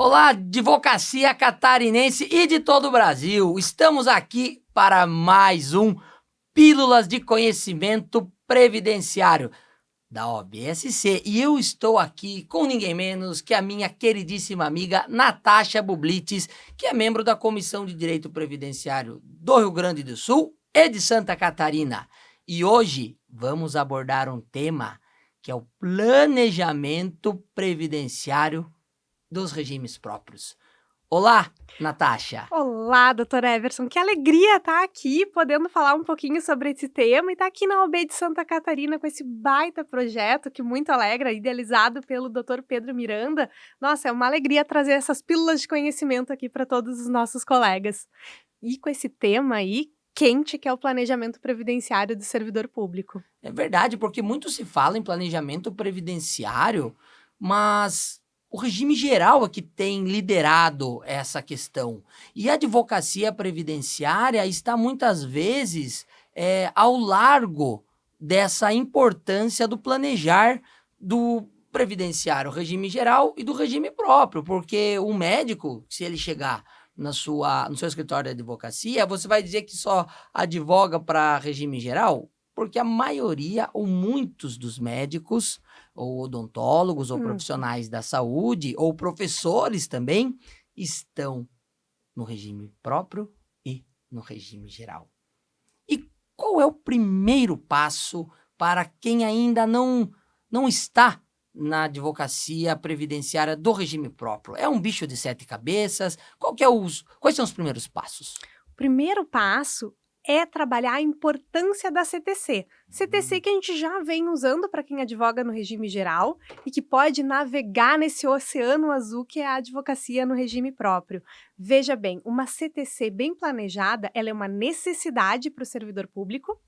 Olá, advocacia catarinense e de todo o Brasil. Estamos aqui para mais um Pílulas de Conhecimento Previdenciário da OABSC. E eu estou aqui com ninguém menos que a minha queridíssima amiga Natasha Bublitis, que é membro da Comissão de Direito Previdenciário do Rio Grande do Sul e de Santa Catarina. E hoje vamos abordar um tema que é o planejamento previdenciário dos regimes próprios. Olá, Natasha. Olá, doutor Everson. Que alegria estar aqui, podendo falar um pouquinho sobre esse tema e estar aqui na OAB de Santa Catarina com esse baita projeto que muito alegra, idealizado pelo doutor Pedro Miranda. Nossa, é uma alegria trazer essas pílulas de conhecimento aqui para todos os nossos colegas. E com esse tema aí, quente, que é o planejamento previdenciário do servidor público. É verdade, porque muito se fala em planejamento previdenciário, mas o regime geral é que tem liderado essa questão. E a advocacia previdenciária está muitas vezes ao largo dessa importância do planejar do previdenciário, o regime geral e do regime próprio, porque o médico, se ele chegar no seu escritório de advocacia, você vai dizer que só advoga para regime geral? Porque a maioria ou muitos dos médicos, ou odontólogos, ou profissionais da saúde, ou professores também, estão no regime próprio e no regime geral. E qual é o primeiro passo para quem ainda não está na advocacia previdenciária do regime próprio? É um bicho de 7 cabeças? Quais são os primeiros passos? O primeiro passo é trabalhar a importância da CTC. CTC que a gente já vem usando para quem advoga no regime geral e que pode navegar nesse oceano azul que é a advocacia no regime próprio. Veja bem, uma CTC bem planejada, ela é uma necessidade para o servidor público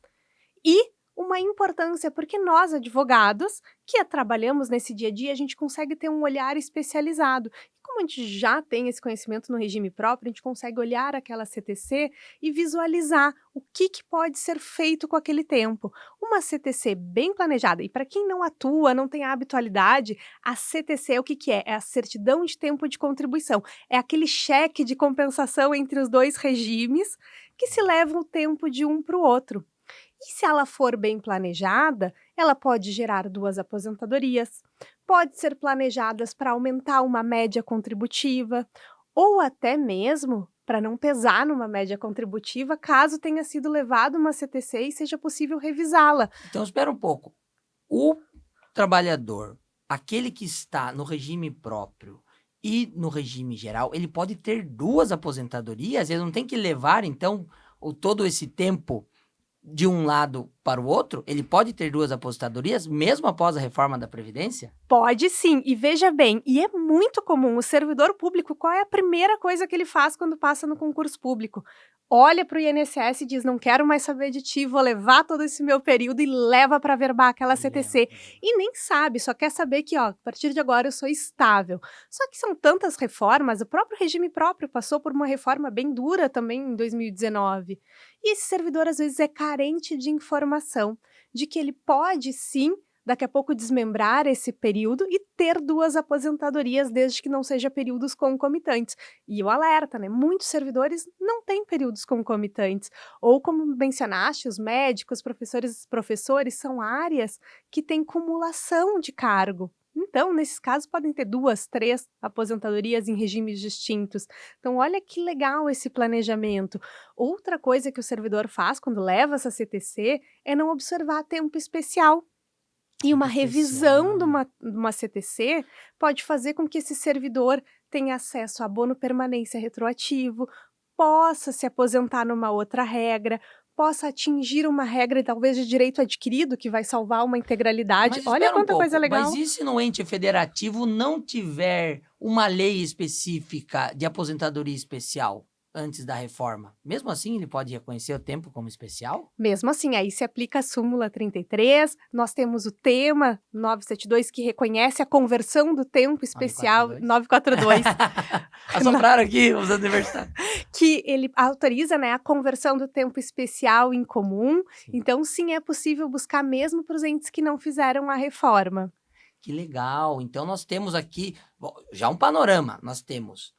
e uma importância, porque nós, advogados, que trabalhamos nesse dia a dia, a gente consegue ter um olhar especializado. E como a gente já tem esse conhecimento no regime próprio, a gente consegue olhar aquela CTC e visualizar o que pode ser feito com aquele tempo. Uma CTC bem planejada, e para quem não atua, não tem a habitualidade, a CTC o que é? É a certidão de tempo de contribuição. É aquele cheque de compensação entre os dois regimes que se leva o tempo de um para o outro. E se ela for bem planejada, ela pode gerar 2 aposentadorias, pode ser planejadas para aumentar uma média contributiva, ou até mesmo para não pesar numa média contributiva, caso tenha sido levado uma CTC e seja possível revisá-la. Então, espera um pouco. O trabalhador, aquele que está no regime próprio e no regime geral, ele pode ter 2 aposentadorias? Ele não tem que levar, então, todo esse tempo de um lado para o outro? Ele pode ter 2 aposentadorias mesmo após a reforma da Previdência? Pode sim, e veja bem, e é muito comum, o servidor público, qual é a primeira coisa que ele faz quando passa no concurso público? Olha para o INSS e diz, não quero mais saber de ti, vou levar todo esse meu período e leva para verbar aquela CTC. E nem sabe, só quer saber que, a partir de agora eu sou estável. Só que são tantas reformas, o próprio regime próprio passou por uma reforma bem dura também em 2019. E esse servidor, às vezes, é carente de informação, de que ele pode, sim, daqui a pouco desmembrar esse período e ter 2 aposentadorias, desde que não seja períodos concomitantes. E o alerta, né? Muitos servidores não têm períodos concomitantes. Ou, como mencionaste, os médicos, professores são áreas que têm cumulação de cargo. Então, nesses casos, podem ter 2, 3 aposentadorias em regimes distintos. Então, olha que legal esse planejamento. Outra coisa que o servidor faz quando leva essa CTC é não observar tempo especial. E uma revisão de uma CTC pode fazer com que esse servidor tenha acesso a abono permanência retroativo, possa se aposentar numa outra regra, possa atingir uma regra talvez de direito adquirido que vai salvar uma integralidade. Olha quanta coisa legal. Mas e se no ente federativo não tiver uma lei específica de aposentadoria especial antes da reforma? Mesmo assim, ele pode reconhecer o tempo como especial? Mesmo assim, aí se aplica a súmula 33, nós temos o tema 972 que reconhece a conversão do tempo especial, 942. Assopraram aqui os adversários. Que ele autoriza, né, a conversão do tempo especial em comum. Sim. Então, sim, é possível buscar mesmo para os entes que não fizeram a reforma. Que legal. Então, nós temos aqui já um panorama. Nós temos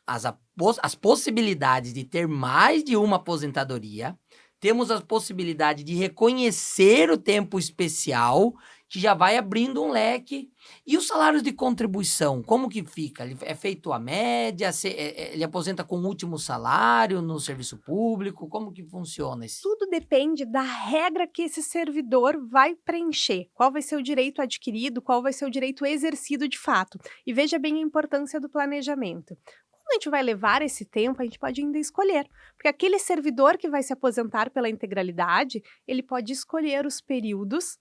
as possibilidades de ter mais de uma aposentadoria. Temos a possibilidade de reconhecer o tempo especial, que já vai abrindo um leque. E os salários de contribuição, como que fica? Ele é feito a média? Ele aposenta com o último salário no serviço público? Como que funciona isso? Tudo depende da regra que esse servidor vai preencher. Qual vai ser o direito adquirido, qual vai ser o direito exercido de fato. E veja bem a importância do planejamento. Quando a gente vai levar esse tempo, a gente pode ainda escolher. Porque aquele servidor que vai se aposentar pela integralidade, ele pode escolher os períodos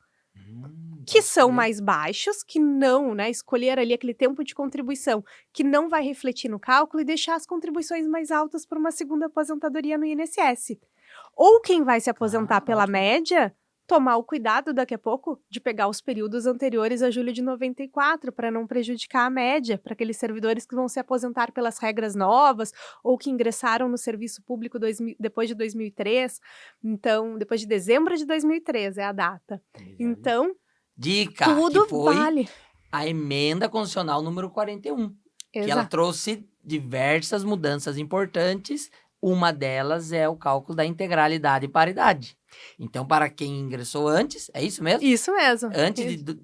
que são mais baixos, que não, né, escolher ali aquele tempo de contribuição que não vai refletir no cálculo e deixar as contribuições mais altas para uma segunda aposentadoria no INSS. Ou quem vai se aposentar pela ótimo. média, tomar o cuidado daqui a pouco de pegar os períodos anteriores a julho de 94 para não prejudicar a média, para aqueles servidores que vão se aposentar pelas regras novas ou que ingressaram no serviço público depois de 2003. Então, depois de dezembro de 2003 é a data. Então, dica, tudo que foi vale. a emenda constitucional número 41, que ela Exato. trouxe diversas mudanças importantes. Uma delas é o cálculo da integralidade e paridade. Então, para quem ingressou antes, é isso mesmo? Isso mesmo. Antes de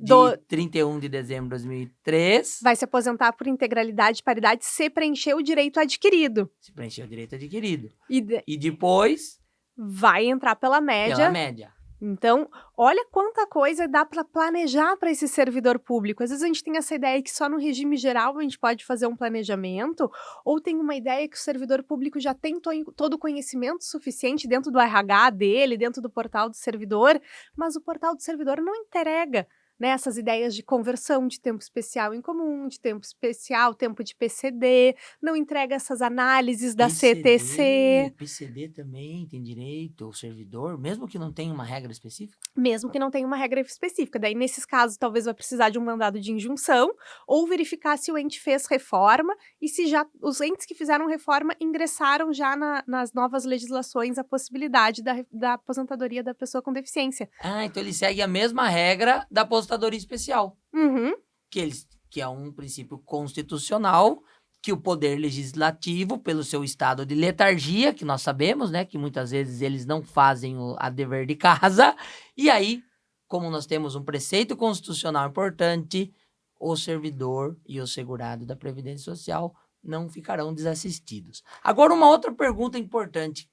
31 de dezembro de 2003, Vai se aposentar por integralidade e paridade se preencher o direito adquirido. se preencheu o direito adquirido. E E depois, vai entrar pela média. pela média. Então, olha quanta coisa dá para planejar para esse servidor público. Às vezes a gente tem essa ideia que só no regime geral a gente pode fazer um planejamento, ou tem uma ideia que o servidor público já tem todo o conhecimento suficiente dentro do RH dele, dentro do portal do servidor, mas o portal do servidor não entrega, né, essas ideias de conversão de tempo especial em comum, de tempo especial, tempo de PCD, não entrega essas análises da CTC. PCD também tem direito, o servidor, mesmo que não tenha uma regra específica? Mesmo que não tenha uma regra específica. Daí, nesses casos, talvez vai precisar de um mandado de injunção ou verificar se o ente fez reforma e se já os entes que fizeram reforma ingressaram já nas novas legislações a possibilidade da aposentadoria da pessoa com deficiência. Ah, então ele segue a mesma regra da aposentadoria especial, Uhum. que é um princípio constitucional que o Poder Legislativo, pelo seu estado de letargia, que nós sabemos, né, que muitas vezes eles não fazem a dever de casa, e aí, como nós temos um preceito constitucional importante, o servidor e o segurado da Previdência Social não ficarão desassistidos. Agora, uma outra pergunta importante.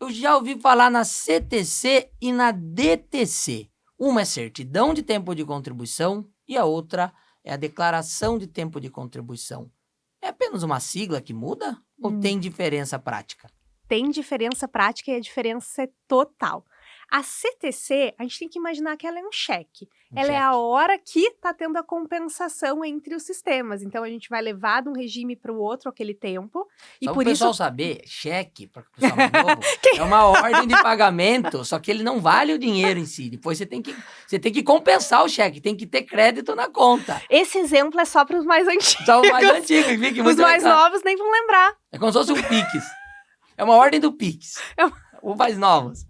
Eu já ouvi falar na CTC e na DTC. Uma é certidão de tempo de contribuição e a outra é a declaração de tempo de contribuição. É apenas uma sigla que muda ou tem diferença prática? Tem diferença prática e a diferença é total. A CTC, a gente tem que imaginar que ela é um cheque. Ela é a hora que está tendo a compensação entre os sistemas. Então, a gente vai levar de um regime para o outro aquele tempo. E Só por para o pessoal isso... saber, cheque, para o pessoal mais novo, é uma ordem de pagamento, só que ele não vale o dinheiro em si. Depois você tem que compensar o cheque, tem que ter crédito na conta. Esse exemplo é só para os mais antigos. Só o mais antigo, que fica Os muito mais legal. novos nem vão lembrar. É como se fosse um Pix. É uma ordem do Pix. Os mais novos.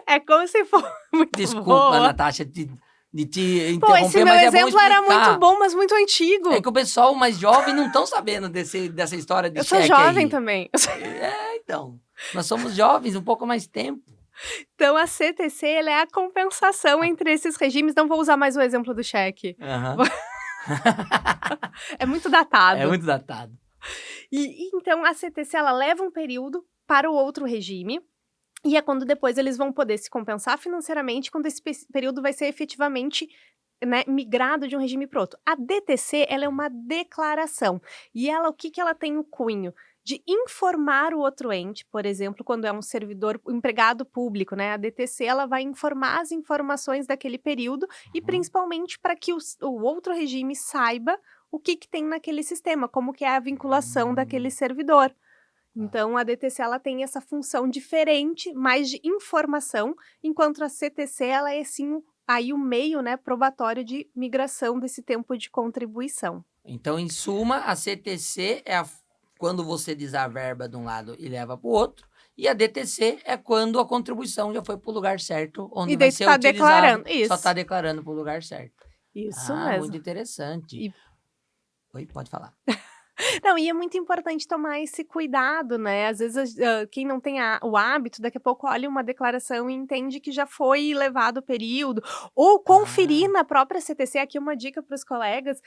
É como se fosse muito Desculpa, boa. Natasha, de te Pô, esse interromper, meu mas é bom exemplo era explicar. muito bom, mas muito antigo. É que o pessoal mais jovem não estão sabendo dessa história de Eu sou cheque jovem aí. também. Então, nós somos jovens, um pouco mais tempo. Então, a CTC ela é a compensação entre esses regimes. Não vou usar mais o exemplo do cheque. Aham. É muito datado. É muito datado. Então, a CTC ela leva um período para o outro regime. E é quando depois eles vão poder se compensar financeiramente, quando esse período vai ser efetivamente, né, migrado de um regime para outro. A DTC, ela é uma declaração. E ela, o que ela tem o cunho? De informar o outro ente, por exemplo, quando é um servidor, um empregado público, né? A DTC, ela vai informar as informações daquele período e principalmente para que o outro regime saiba o que tem naquele sistema, como que é a vinculação daquele servidor. Então, a DTC ela tem essa função diferente, mais de informação, enquanto a CTC ela é, sim, aí o meio, né, probatório de migração desse tempo de contribuição. Então, em suma, a CTC é quando você desaverba de um lado e leva para o outro, e a DTC é quando a contribuição já foi para o lugar certo, onde E vai daí ser tá utilizado. declarando, isso. Só está declarando para o lugar certo. Isso Muito mesmo. interessante. E Oi, pode falar. Não, e é muito importante tomar esse cuidado, né, às vezes, quem não tem o hábito, daqui a pouco olha uma declaração e entende que já foi levado o período, ou conferir Ah, na própria CTC, aqui uma dica para os colegas,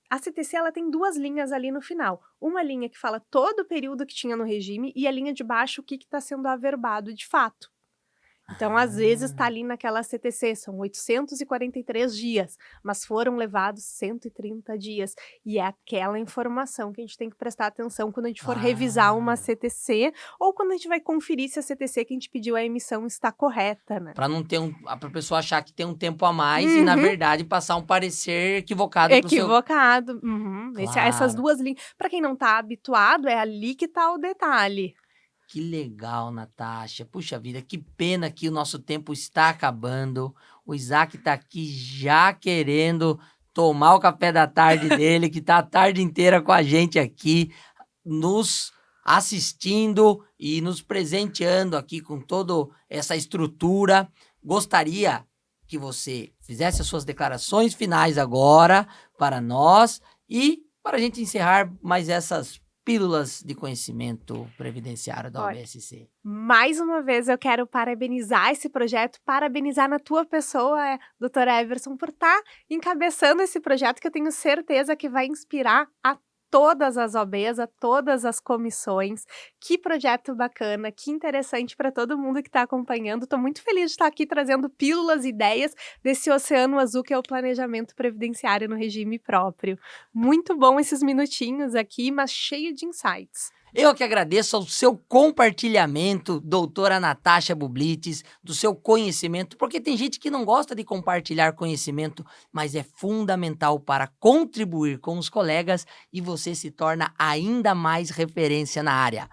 a CTC ela tem 2 linhas ali no final, uma linha que fala todo o período que tinha no regime e a linha de baixo o que está sendo averbado de fato. Então, às vezes, está ah. ali naquela CTC, são 843 dias, mas foram levados 130 dias. E é aquela informação que a gente tem que prestar atenção quando a gente for revisar uma Ah. CTC ou quando a gente vai conferir se a CTC que a gente pediu a emissão está correta, né? Para não ter pra pessoa achar que tem um tempo a mais e, na Uhum. verdade, passar um parecer equivocado para o seu. Equivocado. Uhum. Essas Claro. 2 linhas. Para quem não está habituado, é ali que está o detalhe. Que legal, Natasha. Puxa vida, que pena que o nosso tempo está acabando. O Isaac está aqui já querendo tomar o café da tarde dele, que está a tarde inteira com a gente aqui, nos assistindo e nos presenteando aqui com toda essa estrutura. Gostaria que você fizesse as suas declarações finais agora para nós e para a gente encerrar mais essas pílulas de conhecimento previdenciário da Olha, OBSC. mais uma vez eu quero parabenizar esse projeto, parabenizar na tua pessoa, doutor Everson, por estar encabeçando esse projeto que eu tenho certeza que vai inspirar a todas as OBs, a todas as comissões. Que projeto bacana, que interessante para todo mundo que está acompanhando. Estou muito feliz de estar aqui trazendo pílulas e ideias desse oceano azul que é o planejamento previdenciário no regime próprio. Muito bom esses minutinhos aqui, mas cheio de insights. Eu que agradeço ao seu compartilhamento, doutora Natasha Bublitis, do seu conhecimento, porque tem gente que não gosta de compartilhar conhecimento, mas é fundamental para contribuir com os colegas e você se torna ainda mais referência na área.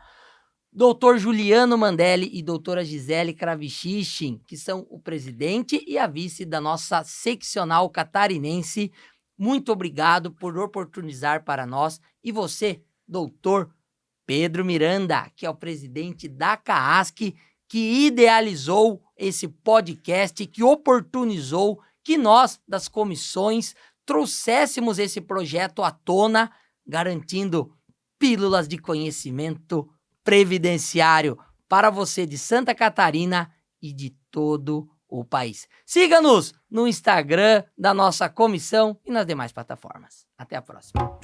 Doutor Juliano Mandelli e doutora Gisele Kravichishin, que são o presidente e a vice da nossa seccional catarinense, muito obrigado por oportunizar para nós. E você, doutor Pedro Miranda, que é o presidente da CAASC, que idealizou esse podcast, que oportunizou que nós, das comissões, trouxéssemos esse projeto à tona, garantindo pílulas de conhecimento previdenciário para você de Santa Catarina e de todo o país. Siga-nos no Instagram da nossa comissão e nas demais plataformas. Até a próxima.